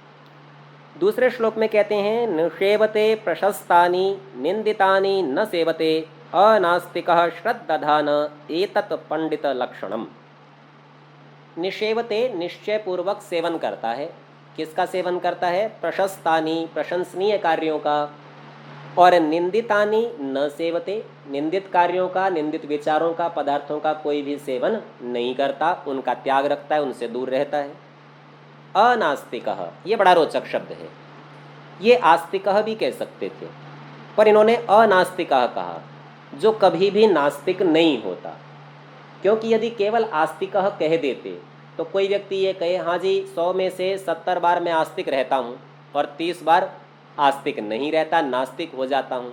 दूसरे श्लोक में कहते हैं निषेवते प्रशस्तानि निंदितानि न सेवते अनास्तिकः श्रद्धान एतत् पंडित लक्षणम। निषेवते निश्चय पूर्वक सेवन करता है। किसका सेवन करता है? प्रशस्तानि प्रशंसनीय कार्यों का। और निंदितानि न सेवते, निंदित कार्यों का, निंदित विचारों का, पदार्थों का कोई भी सेवन नहीं करता, उनका त्याग रखता है, उनसे दूर रहता है। अनास्तिकः, ये बड़ा रोचक शब्द है। ये आस्तिकः भी कह सकते थे, पर इन्होंने अनास्तिकः कहा, जो कभी भी नास्तिक नहीं होता। क्योंकि यदि केवल आस्तिकः कह देते तो कोई व्यक्ति ये कहे हाँ जी 100 में से 70 बार मैं आस्तिक रहता हूँ और 30 बार आस्तिक नहीं रहता, नास्तिक हो जाता हूँ,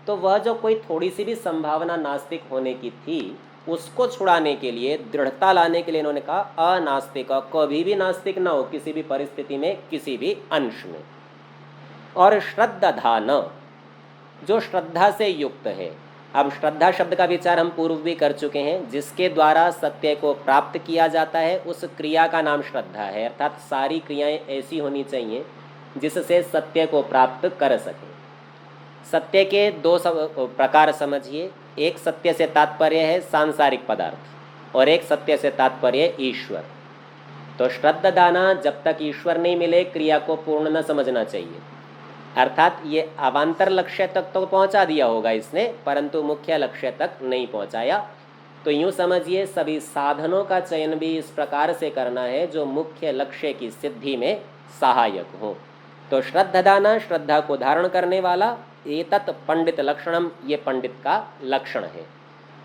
तो वह जो कोई थोड़ी सी भी संभावना नास्तिक होने की थी उसको छुड़ाने के लिए, दृढ़ता लाने के लिए इन्होंने कहा अनास्तिक, कभी भी नास्तिक ना हो किसी भी परिस्थिति में, किसी भी अंश में। और श्रद्धान, जो श्रद्धा से युक्त है। अब श्रद्धा शब्द का विचार हम पूर्व भी कर चुके हैं। जिसके द्वारा सत्य को प्राप्त किया जाता है उस क्रिया का नाम श्रद्धा है। अर्थात सारी क्रियाएं ऐसी होनी चाहिए जिससे सत्य को प्राप्त कर सके। सत्य के दो प्रकार समझिए। एक सत्य से तात्पर्य है सांसारिक पदार्थ और एक सत्य से तात्पर्य ईश्वर। तो श्रद्धादाना, जब तक ईश्वर नहीं मिले क्रिया को पूर्ण न समझना चाहिए। अर्थात ये अवान्तर लक्ष्य तक तो पहुंचा दिया होगा इसने, परंतु मुख्य लक्ष्य तक नहीं पहुंचाया। तो यूँ समझिए सभी साधनों का चयन भी इस प्रकार से करना है जो मुख्य लक्ष्य की सिद्धि में सहायक हो। तो श्रद्धादाना, श्रद्धा को धारण करने वाला, एतत् पंडित लक्षणम, ये पंडित का लक्षण है।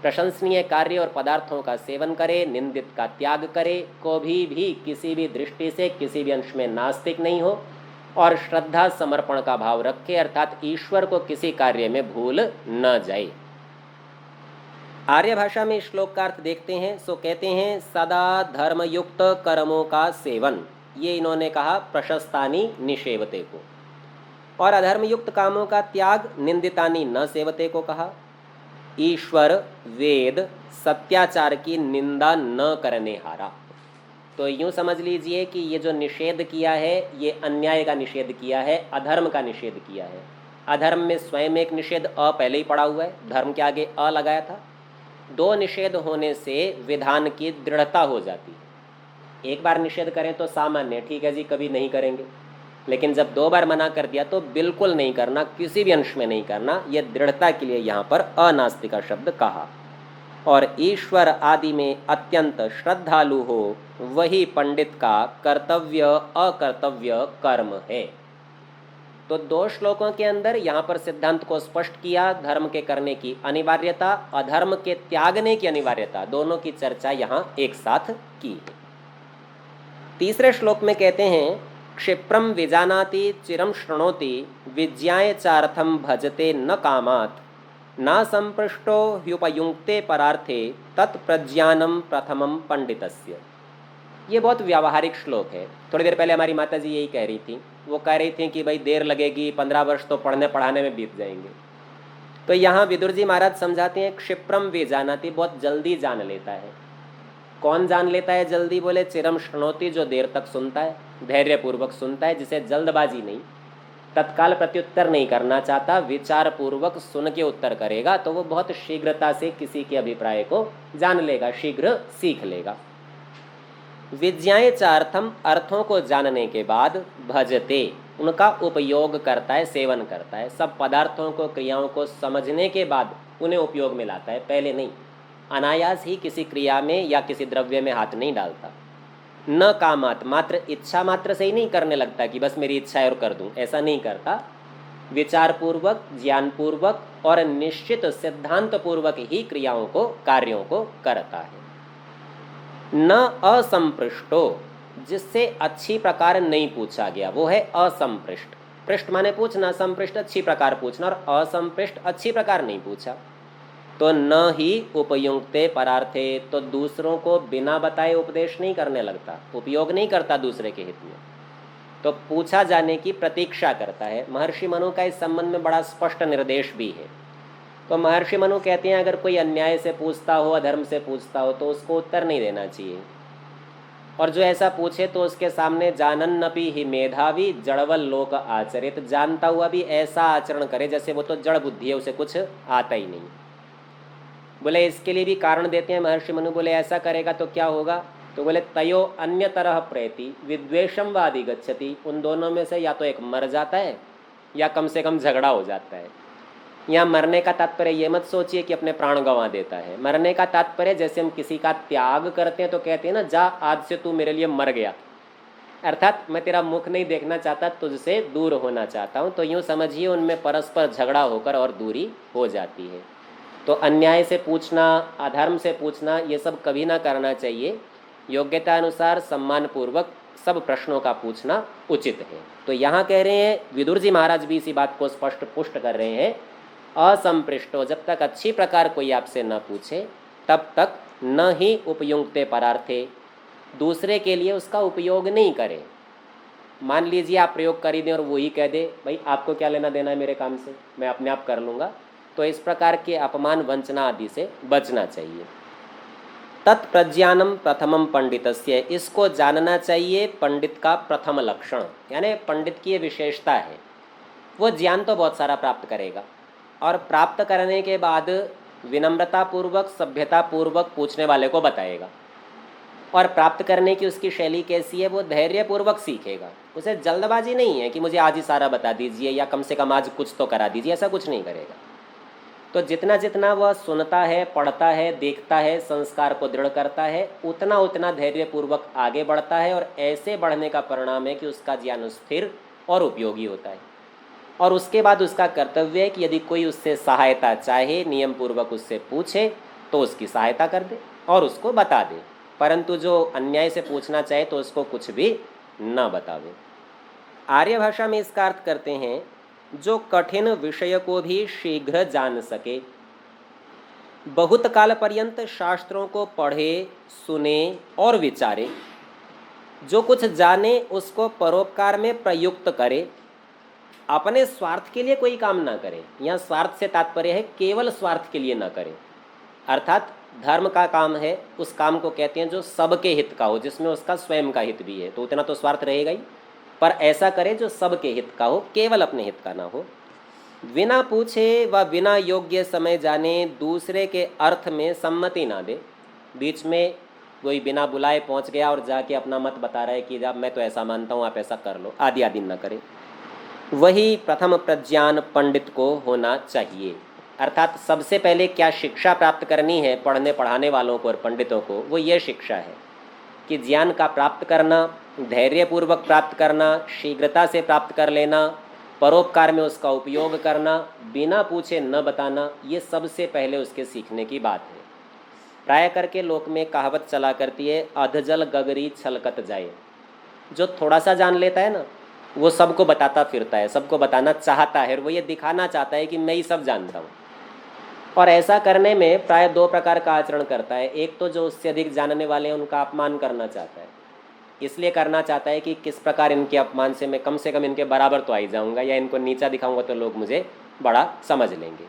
प्रशंसनीय कार्य और पदार्थों का सेवन करे, निंदित का त्याग करे, कभी भी किसी भी दृष्टि से किसी भी अंश में नास्तिक नहीं हो और श्रद्धा समर्पण का भाव रखे, अर्थात ईश्वर को किसी कार्य में भूल न जाए। आर्य भाषा में श्लोक का अर्थ देखते हैं। सो कहते हैं सदा धर्मयुक्त कर्मों का सेवन, ये इन्होंने कहा प्रशस्तानि निषेवते को। और अधर्मयुक्त कामों का त्याग निंदितानि न सेवते को कहा। ईश्वर, वेद, सत्याचार की निंदा न करने हारा। तो यूँ समझ लीजिए कि ये जो निषेध किया है ये अन्याय का निषेध किया है, अधर्म का निषेध किया है। अधर्म में स्वयं एक निषेध अ पहले ही पड़ा हुआ है, धर्म के आगे अ लगाया था। दो निषेध होने से विधान की दृढ़ता हो जाती है। एक बार निषेध करें तो सामान्य, ठीक है जी कभी नहीं करेंगे, लेकिन जब 2 बार मना कर दिया तो बिल्कुल नहीं करना, किसी भी अंश में नहीं करना। यह दृढ़ता के लिए यहाँ पर अनास्तिका शब्द कहा। और ईश्वर आदि में अत्यंत श्रद्धालु हो वही पंडित का कर्तव्य अकर्तव्य कर्म है। तो 2 श्लोकों के अंदर यहाँ पर सिद्धांत को स्पष्ट किया, धर्म के करने की अनिवार्यता, अधर्म के त्यागने की अनिवार्यता, दोनों की चर्चा यहाँ एक साथ की है। तीसरे श्लोक में कहते हैं क्षिप्रम विजानाति चिरम शृणोति विज्ञाय चार्थम भजते न कामात् न संपृष्टो ह्युपयुक्ते परार्थे तत्प्रज्ञानम प्रथमम पंडितस्य। ये बहुत व्यावहारिक श्लोक है। थोड़ी देर पहले हमारी माता जी यही कह रही थी, वो कह रही थी कि भाई देर लगेगी, 15 वर्ष तो पढ़ने पढ़ाने में बीत जाएंगे। तो यहाँ विदुर जी महाराज समझाते हैं क्षिप्रम विजानाति, बहुत जल्दी जान लेता है। कौन जान लेता है जल्दी? बोले चिरम शृणोति, जो देर तक सुनता है, धैर्यपूर्वक सुनता है, जिसे जल्दबाजी नहीं, तत्काल प्रत्युत्तर नहीं करना चाहता, विचार पूर्वक सुन के उत्तर करेगा, तो वो बहुत शीघ्रता से किसी के अभिप्राय को जान लेगा, शीघ्र सीख लेगा। विज्ञाय चार्थम, अर्थों को जानने के बाद भजते, उनका उपयोग करता है, सेवन करता है। सब पदार्थों को, क्रियाओं को समझने के बाद उन्हें उपयोग में लाता है, पहले नहीं। अनायास ही किसी क्रिया में या किसी द्रव्य में हाथ नहीं डालता। न कामात, मात्र इच्छा मात्र से ही नहीं करने लगता कि बस मेरी इच्छा है और कर दूं, ऐसा नहीं करता। विचार पूर्वक, ज्ञान पूर्वक और निश्चित सिद्धांत पूर्वक ही क्रियाओं को, कार्यों को करता है। न असंपृष्टो, जिससे अच्छी प्रकार नहीं पूछा गया, वो है असंपृष्ट। पृष्ठ माने पूछना, संपृष्ट अच्छी प्रकार पूछना, और असंपृष्ट अच्छी प्रकार नहीं पूछा। तो न ही उपयुक्ते परार्थे, तो दूसरों को बिना बताए उपदेश नहीं करने लगता, उपयोग नहीं करता दूसरे के हित में, तो पूछा जाने की प्रतीक्षा करता है। महर्षि मनु का इस संबंध में बड़ा स्पष्ट निर्देश भी है। तो महर्षि मनु कहते हैं अगर कोई अन्याय से पूछता हो, अधर्म से पूछता हो, तो उसको उत्तर नहीं देना चाहिए और जो ऐसा पूछे तो उसके सामने जानन्नपि ही मेधावी जड़वल लोक आचरित, जानता हुआ भी ऐसा आचरण करे जैसे वो तो जड़ बुद्धि है, उसे कुछ आता ही नहीं। बोले इसके लिए भी कारण देते हैं महर्षि मनु। बोले ऐसा करेगा तो क्या होगा? तो बोले तयो अन्य तरह प्रेति विद्वेषम वादी गच्छति, उन दोनों में से या तो एक मर जाता है या कम से कम झगड़ा हो जाता है। यहाँ मरने का तात्पर्य ये मत सोचिए कि अपने प्राण गंवा देता है। मरने का तात्पर्य जैसे हम किसी का त्याग करते हैं तो कहते हैं ना, जा आज से तू मेरे लिए मर गया, अर्थात मैं तेरा मुख नहीं देखना चाहता, तुझसे दूर होना चाहता हूँ। तो यूँ समझिए उनमें परस्पर झगड़ा होकर और दूरी हो जाती है। तो अन्याय से पूछना, अधर्म से पूछना, ये सब कभी ना करना चाहिए। योग्यता अनुसार सम्मानपूर्वक सब प्रश्नों का पूछना उचित है। तो यहाँ कह रहे हैं, विदुर जी महाराज भी इसी बात को स्पष्ट पुष्ट कर रहे हैं, असंपृष्टो, जब तक अच्छी प्रकार कोई आपसे न पूछे तब तक न ही उपयुक्ते परार्थे, दूसरे के लिए उसका उपयोग नहीं करें। मान लीजिए आप प्रयोग कर ही दें और वही कह दे, भाई आपको क्या लेना देना है मेरे काम से, मैं अपने आप कर लूँगा, तो इस प्रकार के अपमान वंचना आदि से बचना चाहिए। तत्प्रज्ञानम प्रथमम पंडितस्य, इसको जानना चाहिए पंडित का प्रथम लक्षण, यानी पंडित की ये विशेषता है। वो ज्ञान तो बहुत सारा प्राप्त करेगा और प्राप्त करने के बाद विनम्रतापूर्वक सभ्यतापूर्वक पूछने वाले को बताएगा। और प्राप्त करने की उसकी शैली कैसी है, वो धैर्यपूर्वक सीखेगा। उसे जल्दबाजी नहीं है कि मुझे आज ही सारा बता दीजिए या कम से कम आज कुछ तो करा दीजिए, ऐसा कुछ नहीं करेगा। तो जितना जितना वह सुनता है, पढ़ता है, देखता है, संस्कार को दृढ़ करता है, उतना उतना धैर्यपूर्वक आगे बढ़ता है। और ऐसे बढ़ने का परिणाम है कि उसका ज्ञान स्थिर और उपयोगी होता है। और उसके बाद उसका कर्तव्य है कि यदि कोई उससे सहायता चाहे, नियम पूर्वक उससे पूछे तो उसकी सहायता कर दे और उसको बता दे, परंतु जो अन्याय से पूछना चाहे तो उसको कुछ भी न बतावे। आर्य भाषा में इसका अर्थ करते हैं, जो कठिन विषय को भी शीघ्र जान सके, बहुत काल पर्यंत शास्त्रों को पढ़े, सुने और विचारे, जो कुछ जाने उसको परोपकार में प्रयुक्त करे, अपने स्वार्थ के लिए कोई काम ना करे। यहाँ स्वार्थ से तात्पर्य है केवल स्वार्थ के लिए ना करे, अर्थात धर्म का काम है, उस काम को कहते हैं जो सबके हित का हो, जिसमें उसका स्वयं का हित भी है, तो उतना तो स्वार्थ रहेगा ही, पर ऐसा करे जो सबके हित का हो, केवल अपने हित का ना हो। बिना पूछे व बिना योग्य समय जाने दूसरे के अर्थ में सम्मति ना दे। बीच में कोई बिना बुलाए पहुंच गया और जाके अपना मत बता रहा है कि जब मैं तो ऐसा मानता हूँ, आप ऐसा कर लो, आदि आदि न करे। वही प्रथम प्रज्ञान पंडित को होना चाहिए। अर्थात सबसे पहले क्या शिक्षा प्राप्त करनी है पढ़ने पढ़ाने वालों को और पंडितों को, वो ये शिक्षा है कि ज्ञान का प्राप्त करना, धैर्यपूर्वक प्राप्त करना, शीघ्रता से प्राप्त कर लेना, परोपकार में उसका उपयोग करना, बिना पूछे न बताना, ये सबसे पहले उसके सीखने की बात है। प्राय करके लोक में कहावत चला करती है, अधजल गगरी छलकत जाए। जो थोड़ा सा जान लेता है ना, वो सबको बताता फिरता है, सबको बताना चाहता है, और वो ये दिखाना चाहता है कि मैं ही सब जानता हूँ। और ऐसा करने में प्राय दो प्रकार का आचरण करता है। एक तो जो उससे अधिक जानने वाले हैं उनका अपमान करना चाहता है, इसलिए करना चाहता है कि किस प्रकार इनके अपमान से मैं कम से कम इनके बराबर तो आ ही जाऊँगा, या इनको नीचा दिखाऊंगा तो लोग मुझे बड़ा समझ लेंगे।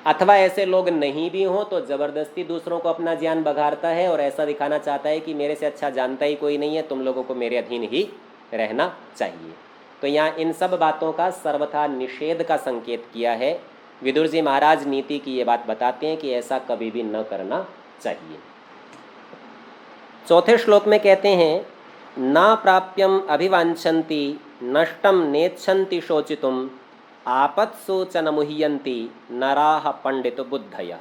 अथवा ऐसे लोग नहीं भी हों तो ज़बरदस्ती दूसरों को अपना ज्ञान बघारता है और ऐसा दिखाना चाहता है कि मेरे से अच्छा जानता ही कोई नहीं है, तुम लोगों को मेरे अधीन ही रहना चाहिए। तो यहाँ इन सब बातों का सर्वथा निषेध का संकेत किया है। विदुर जी महाराज नीति की ये बात बताते हैं कि ऐसा कभी भी न करना चाहिए। चौथे श्लोक में कहते हैं, ना प्राप्यम अभिवांछन्ति नष्टम नेच्छन्ति शोचितुम आपत्सूचन मुह्यन्ति नराः पंडित बुद्धयः।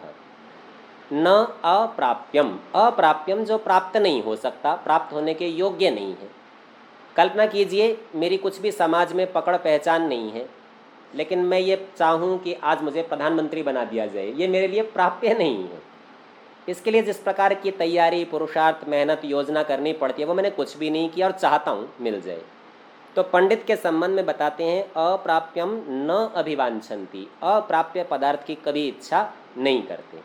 न अप्राप्यम, अप्राप्यम जो प्राप्त नहीं हो सकता, प्राप्त होने के योग्य नहीं है। कल्पना कीजिए मेरी कुछ भी समाज में पकड़ पहचान नहीं है, लेकिन मैं ये चाहूँ कि आज मुझे प्रधानमंत्री बना दिया जाए, ये मेरे लिए प्राप्य नहीं है। इसके लिए जिस प्रकार की तैयारी, पुरुषार्थ, मेहनत, योजना करनी पड़ती है, वो मैंने कुछ भी नहीं किया और चाहता हूँ मिल जाए। तो पंडित के संबंध में बताते हैं, अप्राप्यम न अभिवांछन्ति, अप्राप्य पदार्थ की कभी इच्छा नहीं करते।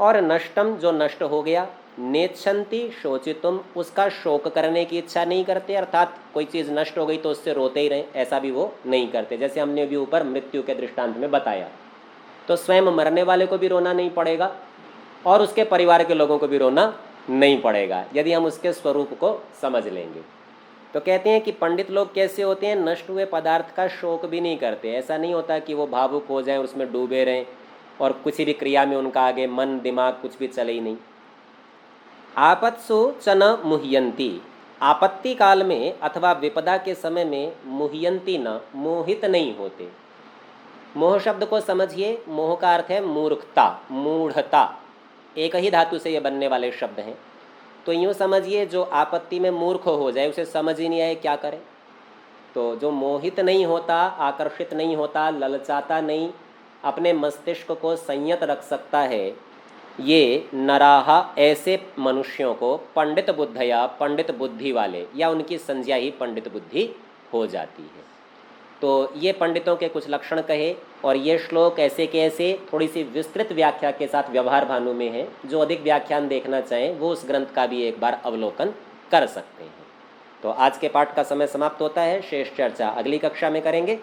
और नष्टम जो नष्ट हो गया, नेच्छन्ति शोचितुम उसका शोक करने की इच्छा नहीं करते, अर्थात कोई चीज़ नष्ट हो गई तो उससे रोते ही रहे, ऐसा भी वो नहीं करते। जैसे हमने भी ऊपर मृत्यु के दृष्टांत में बताया, तो स्वयं मरने वाले को भी रोना नहीं पड़ेगा और उसके परिवार के लोगों को भी रोना नहीं पड़ेगा यदि हम उसके स्वरूप को समझ लेंगे। तो कहते हैं कि पंडित लोग कैसे होते हैं, नष्ट हुए पदार्थ का शोक भी नहीं करते। ऐसा नहीं होता कि वो भावुक हो जाएं, उसमें डूबे रहें और किसी भी क्रिया में उनका आगे मन दिमाग कुछ भी चले ही नहीं। आपत्सु च न मुह्यंती, आपत्ति काल में अथवा विपदा के समय में मुह्यंती न, मोहित नहीं होते। मोह शब्द को समझिए, मोह का अर्थ है मूर्खता, मूढ़ता, एक ही धातु से ये बनने वाले शब्द हैं। तो यूँ समझिए जो आपत्ति में मूर्ख हो जाए, उसे समझ ही नहीं आए क्या करे। तो जो मोहित नहीं होता, आकर्षित नहीं होता, ललचाता नहीं, अपने मस्तिष्क को संयत रख सकता है, ये नराहा ऐसे मनुष्यों को पंडित बुद्धया, पंडित बुद्धि वाले, या उनकी संज्ञा ही पंडित बुद्धि हो जाती है। तो ये पंडितों के कुछ लक्षण कहे और ये श्लोक ऐसे के ऐसे थोड़ी सी विस्तृत व्याख्या के साथ व्यवहार भानु में है। जो अधिक व्याख्यान देखना चाहें वो उस ग्रंथ का भी एक बार अवलोकन कर सकते हैं। तो आज के पाठ का समय समाप्त होता है, शेष चर्चा अगली कक्षा में करेंगे।